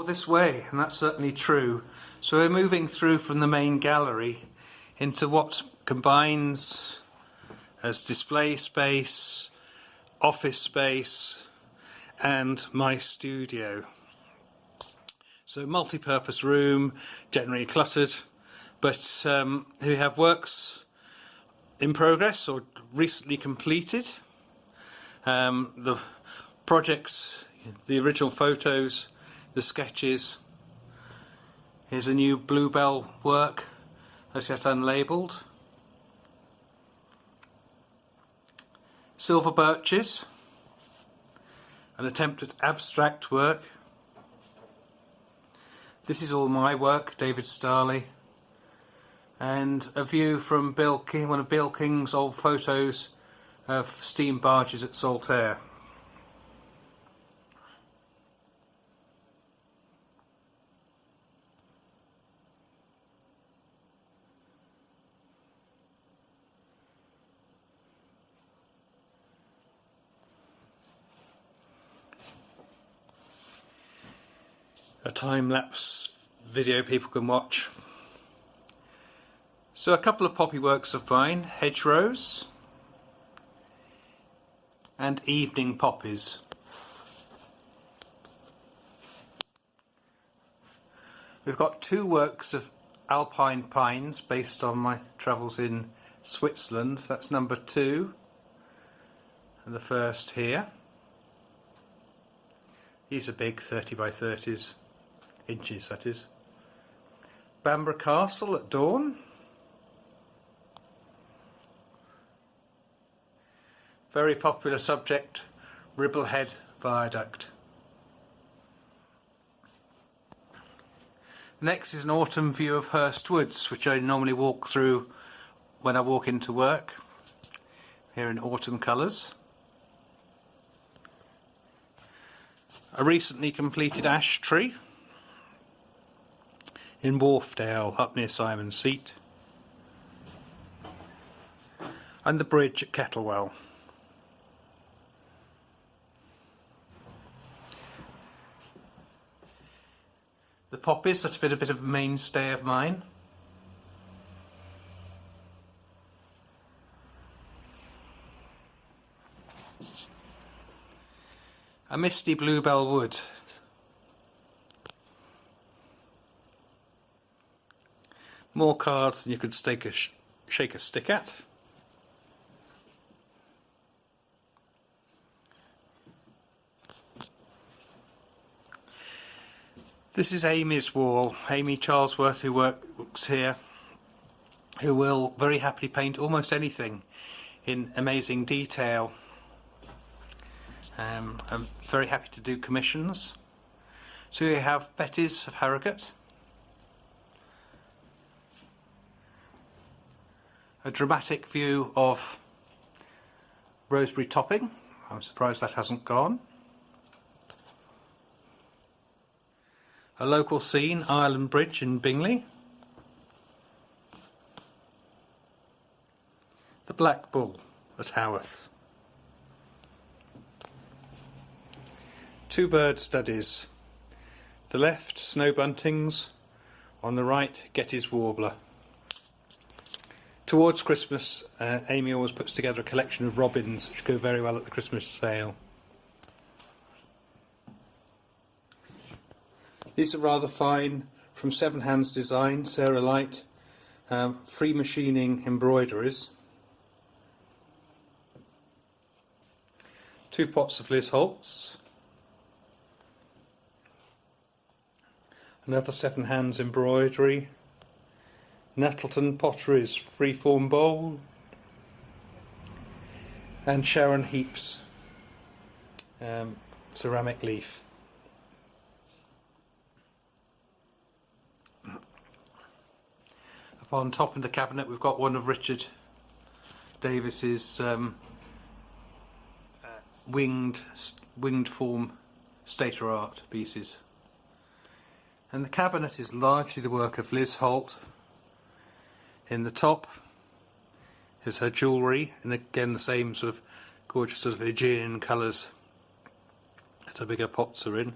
This way, and that's certainly true. So we're moving through from the main gallery into what combines as display space, office space, and my studio. So multi-purpose room, generally cluttered, but we have works in progress or recently completed. The projects, the original photos, the sketches. Here's a new bluebell work, as yet unlabelled. Silver birches, an attempt at abstract work. This is all my work, David Starley, and a view from Bill King, one of Bill King's old photos of steam barges at Saltaire. A time-lapse video people can watch. So a couple of poppy works of mine, hedgerows and evening poppies. We've got two works of alpine pines based on my travels in Switzerland. That's number 2 and the first here. These are big, 30 by 30s. Inches, that is. Bamborough Castle at dawn. Very popular subject, Ribblehead Viaduct. Next is an autumn view of Hurst Woods, which I normally walk through when I walk into work, here in autumn colours. A recently completed ash tree in Wharfdale, up near Simon Seat, and the bridge at Kettlewell. The poppies, that's been a bit of a mainstay of mine. A misty bluebell wood. More cards than you could shake a stick at. This is Amy's wall, Amy Charlesworth, who works here, who will very happily paint almost anything in amazing detail. I'm very happy to do commissions. So we have Betty's of Harrogate. A dramatic view of Rosebery Topping. I'm surprised that hasn't gone. A local scene, Ireland Bridge in Bingley. The Black Bull at Haworth. Two bird studies. The left, snow buntings. On the right, Getty's warbler. Towards Christmas, Amy always puts together a collection of robins which go very well at the Christmas sale. These are rather fine, from Seven Hands Design, Sarah Light, free machining embroideries. Two pots of Liz Holt's. Another Seven Hands embroidery. Nettleton Potteries freeform bowl, and Sharon Heap's ceramic leaf. Up on top in the cabinet we've got one of Richard Davis's winged form stator art pieces. And the cabinet is largely the work of Liz Holt. In the top is her jewellery, and again the same sort of gorgeous sort of Aegean colours that her bigger pots are in.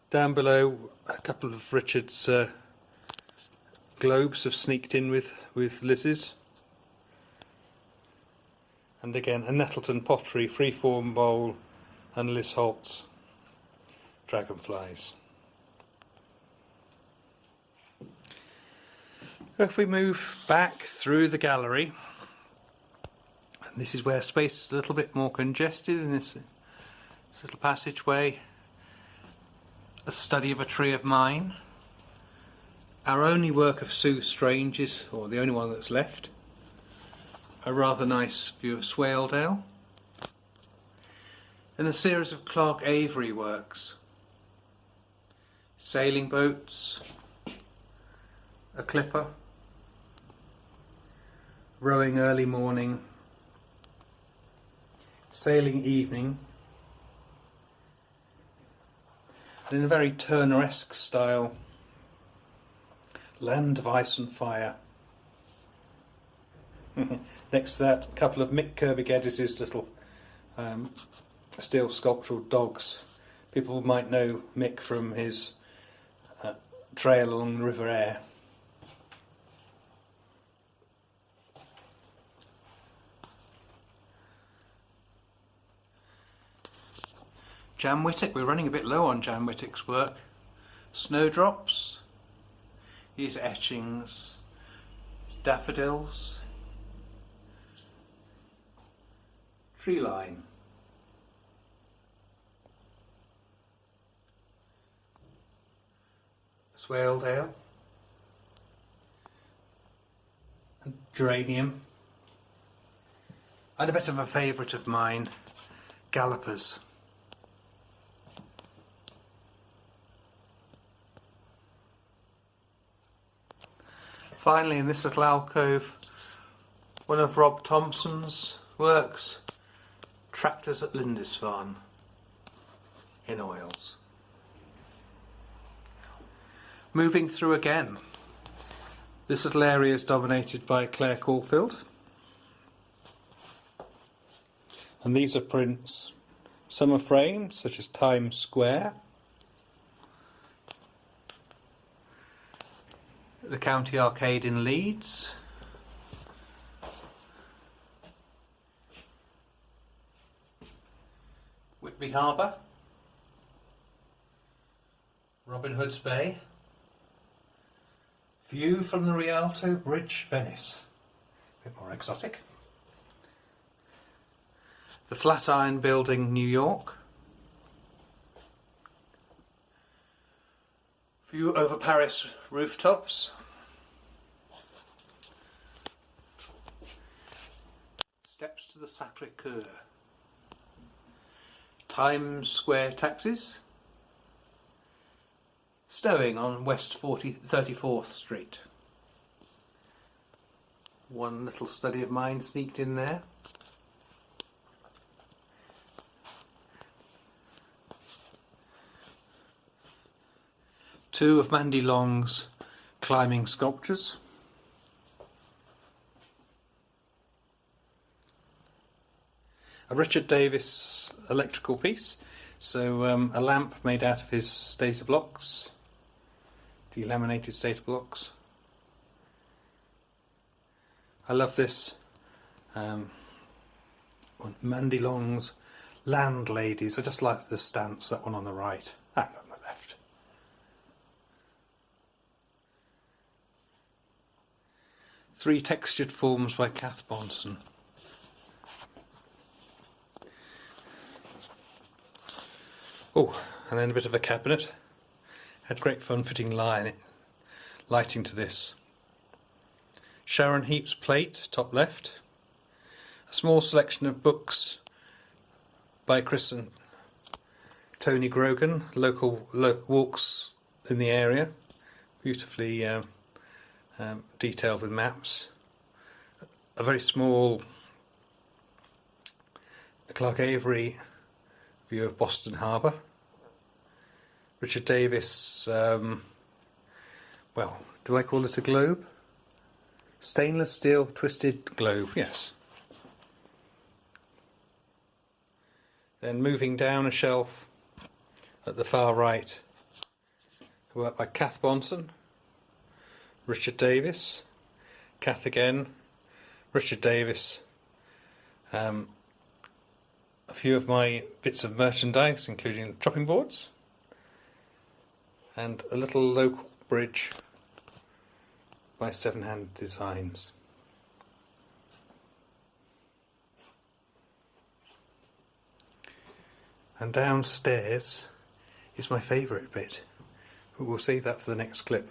Down below, a couple of Richard's globes have sneaked in with Liz's. And again, a Nettleton pottery freeform bowl and Liz Holt's dragonflies. If we move back through the gallery, and this is where space is a little bit more congested in this little passageway, a study of a tree of mine. Our only work of Sue Strange is, or the only one that's left, a rather nice view of Swaledale, and a series of Clark Avery works, sailing boats, a clipper, rowing early morning, sailing evening, and in a very Turneresque style, Land of Ice and Fire. Next to that, a couple of Mick Kirby Geddes' little steel sculptural dogs. People might know Mick from his trail along the River Aire. Jan Whittock, we're running a bit low on Jan Whittock's work. Snowdrops, these etchings, daffodils, tree line. Swaledale, and geranium, and a bit of a favourite of mine, gallopers. Finally, in this little alcove, one of Rob Thompson's works, Tractors at Lindisfarne, in oils. Moving through again, this little area is dominated by Claire Caulfield, and these are prints. Some are framed, such as Times Square, the County Arcade in Leeds, Whitby Harbour, Robin Hood's Bay, view from the Rialto Bridge, Venice, a bit more exotic, the Flatiron Building, New York, view over Paris rooftops, steps to the Sacré-Cœur, Times Square taxis, snowing on West 34th Street. One little study of mine sneaked in there. Two of Mandy Long's climbing sculptures. A Richard Davis electrical piece, so a lamp made out of his stator blocks, delaminated stator blocks. I love this one, Mandy Long's Landladies. I just like the stance, that one on the right and on the left. Three textured forms by Kath Bonson. Oh, and then a bit of a cabinet. Had great fun fitting lighting to this. Sharon Heap's plate, top left. A small selection of books by Chris and Tony Grogan, local walks in the area, beautifully detailed with maps. A very small Clark Avery view of Boston Harbour. Richard Davis, well, do I call it a globe? Stainless steel twisted globe, yes. Then moving down a shelf at the far right, Work by Kath Bonson, Richard Davis, Kath again, Richard Davis. A few of my bits of merchandise, including chopping boards, and a little local bridge by Seven Hand Designs. And downstairs is my favourite bit, but we'll save that for the next clip.